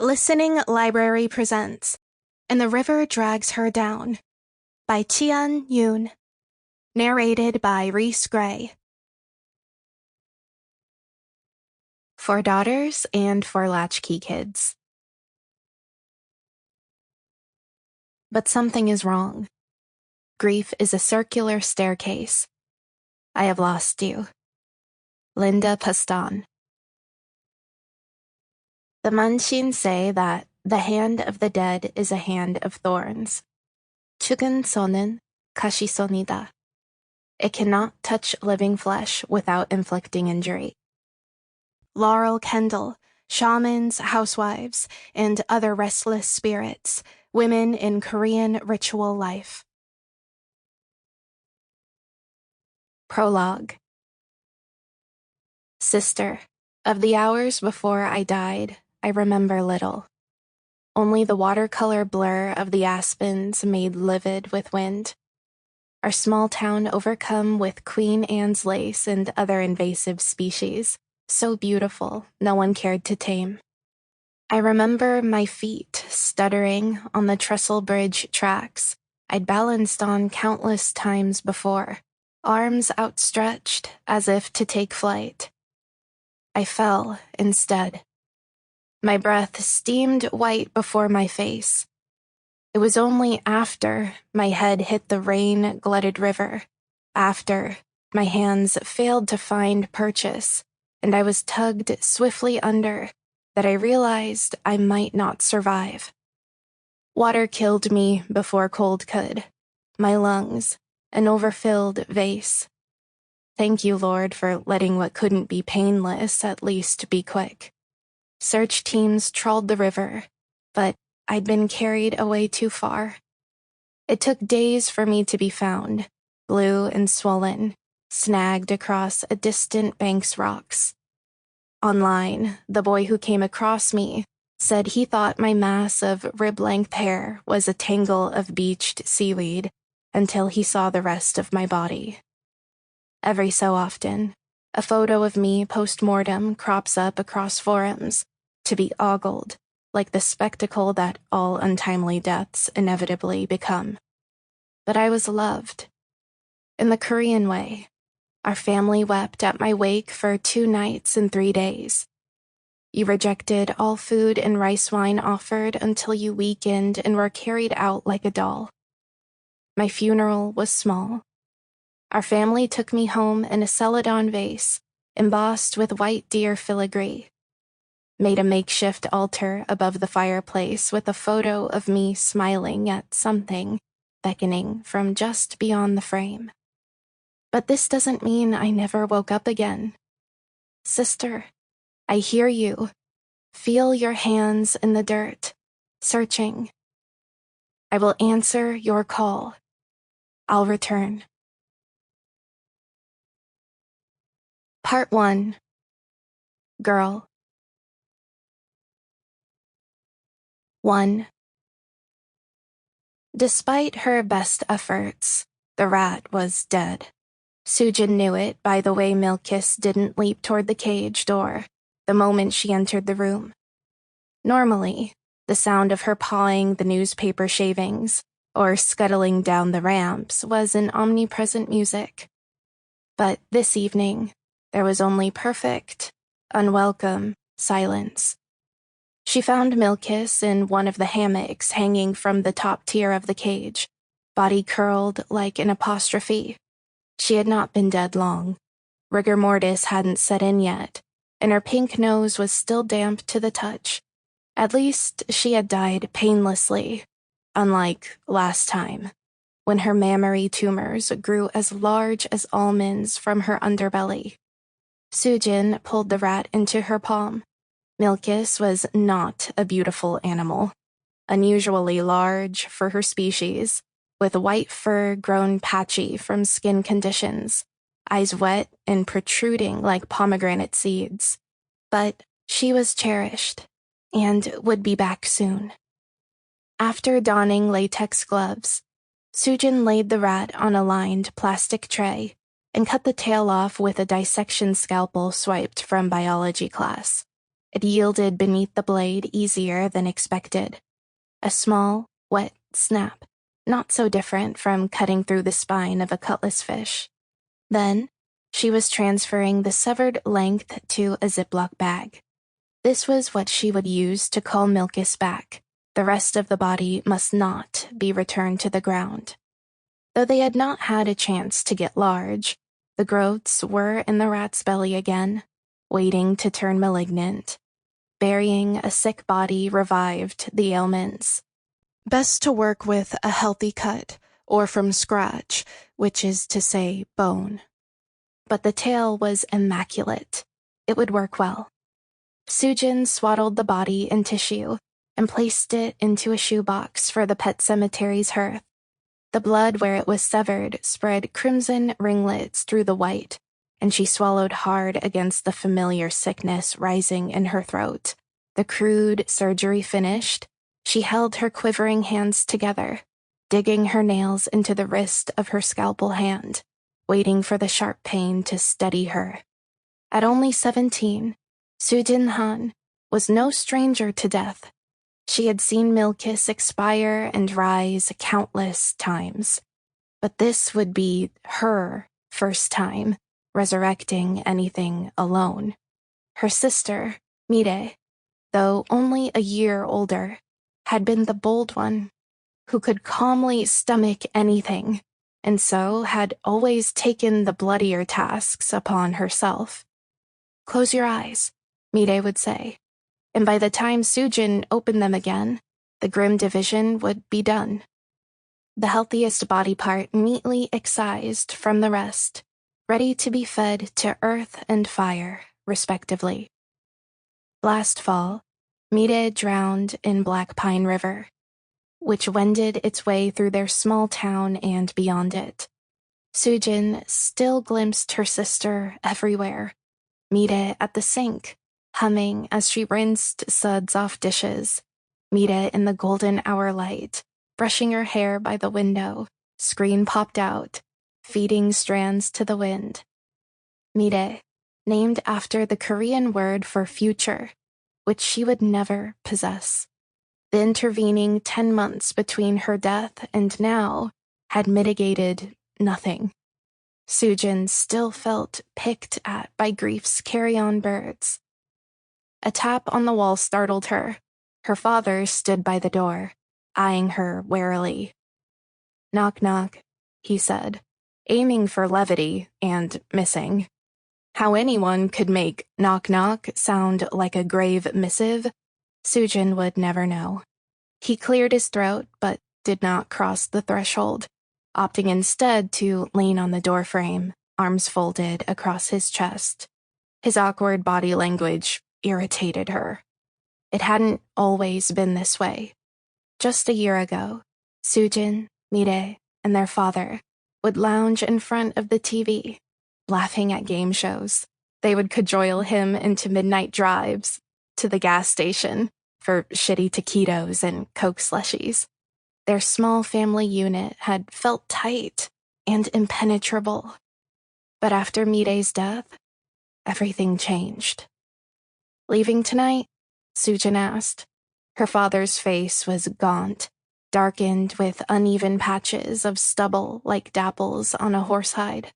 Listening Library presents And the River Drags Her Down by Jihyun Yun. Narrated by Reese Gray. For daughters and for latchkey kids. But something is wrong. Grief is a circular staircase. I have lost you. Linda Paston. The Manshin say that the hand of the dead is a hand of thorns. 죽은 손은 가시손이다. It cannot touch living flesh without inflicting injury. Laurel Kendall, shamans, housewives, and other restless spirits, women in Korean ritual life. Prologue. Sister, of the hours before I died, I remember little. Only the watercolor blur of the aspens made livid with wind. Our small town overcome with Queen Anne's lace and other invasive species, so beautiful no one cared to tame. I remember my feet stuttering on the trestle bridge tracks I'd balanced on countless times before, arms outstretched as if to take flight. I fell instead. My breath steamed white before my face. It was only after my head hit the rain-glutted river, after my hands failed to find purchase, and I was tugged swiftly under, that I realized I might not survive. Water killed me before cold could. My lungs, an overfilled vase. Thank you, Lord, for letting what couldn't be painless at least be quick. Search teams trawled the river, but I'd been carried away too far. It took days for me to be found, blue and swollen, snagged across a distant bank's rocks. Online, the boy who came across me said he thought my mass of rib-length hair was a tangle of beached seaweed until he saw the rest of my body. Every so often, a photo of me post-mortem crops up across forums, to be ogled, like the spectacle that all untimely deaths inevitably become. But I was loved. In the Korean way, our family wept at my wake for 2 nights and 3 days. You rejected all food and rice wine offered until you weakened and were carried out like a doll. My funeral was small. Our family took me home in a celadon vase, embossed with white deer filigree. Made a makeshift altar above the fireplace with a photo of me smiling at something beckoning from just beyond the frame. But this doesn't mean I never woke up again. Sister, I hear you. Feel your hands in the dirt, searching. I will answer your call. I'll return. Part 1. Girl. 1. Despite her best efforts, the rat was dead. Soojin knew it by the way Milkiss didn't leap toward the cage door the moment she entered the room. Normally, the sound of her pawing the newspaper shavings or scuttling down the ramps was an omnipresent music. But this evening, there was only perfect, unwelcome silence. She found Milkiss in one of the hammocks hanging from the top tier of the cage, body curled like an apostrophe. She had not been dead long. Rigor mortis hadn't set in yet, and her pink nose was still damp to the touch. At least she had died painlessly, unlike last time, when her mammary tumors grew as large as almonds from her underbelly. Soojin pulled the rat into her palm. Milkiss was not a beautiful animal, unusually large for her species, with white fur grown patchy from skin conditions, eyes wet and protruding like pomegranate seeds. But she was cherished, and would be back soon. After donning latex gloves, Soojin laid the rat on a lined plastic tray and cut the tail off with a dissection scalpel swiped from biology class. It yielded beneath the blade easier than expected. A small, wet snap, not so different from cutting through the spine of a cutlass fish. Then, she was transferring the severed length to a Ziploc bag. This was what she would use to call Milkus back. The rest of the body must not be returned to the ground. Though they had not had a chance to get large, the growths were in the rat's belly again, waiting to turn malignant. Burying a sick body revived the ailments. Best to work with a healthy cut, or from scratch, which is to say bone. But the tail was immaculate. It would work well. Soojin swaddled the body in tissue and placed it into a shoebox for the pet cemetery's hearth. The blood where it was severed spread crimson ringlets through the white, and she swallowed hard against the familiar sickness rising in her throat. The crude surgery finished, she held her quivering hands together, digging her nails into the wrist of her scalpel hand, waiting for the sharp pain to steady her. At only 17, Soojin Han was no stranger to death. She had seen Milkus expire and rise countless times. But this would be her first time resurrecting anything alone. Her sister, Mirae, though only a year older, had been the bold one, who could calmly stomach anything, and so had always taken the bloodier tasks upon herself. "Close your eyes," Mirae would say, and by the time Soojin opened them again, the grim division would be done. The healthiest body part neatly excised from the rest, ready to be fed to earth and fire, respectively. Last fall, Mirae drowned in Black Pine River, which wended its way through their small town and beyond it. Soojin still glimpsed her sister everywhere, Mirae at the sink, humming as she rinsed suds off dishes, Mirae in the golden hour light, brushing her hair by the window, screen popped out, feeding strands to the wind. Mirae, named after the Korean word for future, which she would never possess. The intervening 10 months between her death and now had mitigated nothing. Soojin still felt picked at by grief's carry-on birds. A tap on the wall startled her. Her father stood by the door, eyeing her warily. "Knock, knock," he said, aiming for levity and missing. How anyone could make knock, knock sound like a grave missive, Soojin would never know. He cleared his throat, but did not cross the threshold, opting instead to lean on the doorframe, arms folded across his chest. His awkward body language irritated her. It hadn't always been this way. Just a year ago, Soojin, Mirae, and their father would lounge in front of the TV, laughing at game shows. They would cajole him into midnight drives to the gas station for shitty taquitos and Coke slushies. Their small family unit had felt tight and impenetrable. But after Mirae's death, everything changed. "Leaving tonight?" Soojin asked. Her father's face was gaunt, darkened with uneven patches of stubble like dapples on a horsehide.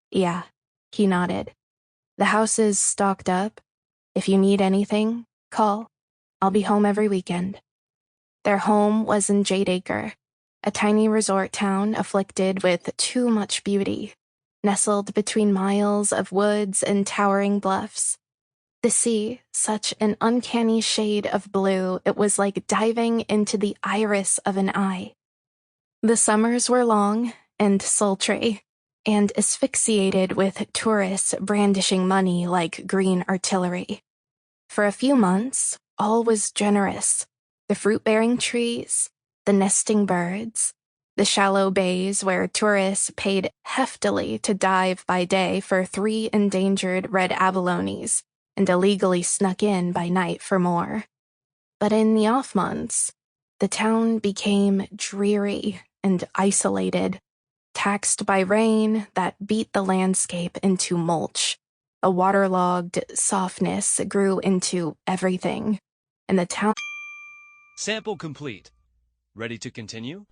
"Yeah," he nodded. "The house is stocked up. If you need anything, call. I'll be home every weekend." Their home was in Jadeacre, a tiny resort town afflicted with too much beauty, nestled between miles of woods and towering bluffs. The sea, such an uncanny shade of blue, it was like diving into the iris of an eye. The summers were long and sultry, and asphyxiated with tourists brandishing money like green artillery. For a few months, all was generous. The fruit-bearing trees, the nesting birds, the shallow bays where tourists paid heftily to dive by day for 3 endangered red abalones, and illegally snuck in by night for more. But in the off months, the town became dreary and isolated, taxed by rain that beat the landscape into mulch, A waterlogged softness grew into everything, and the town... Sample complete. Ready to continue?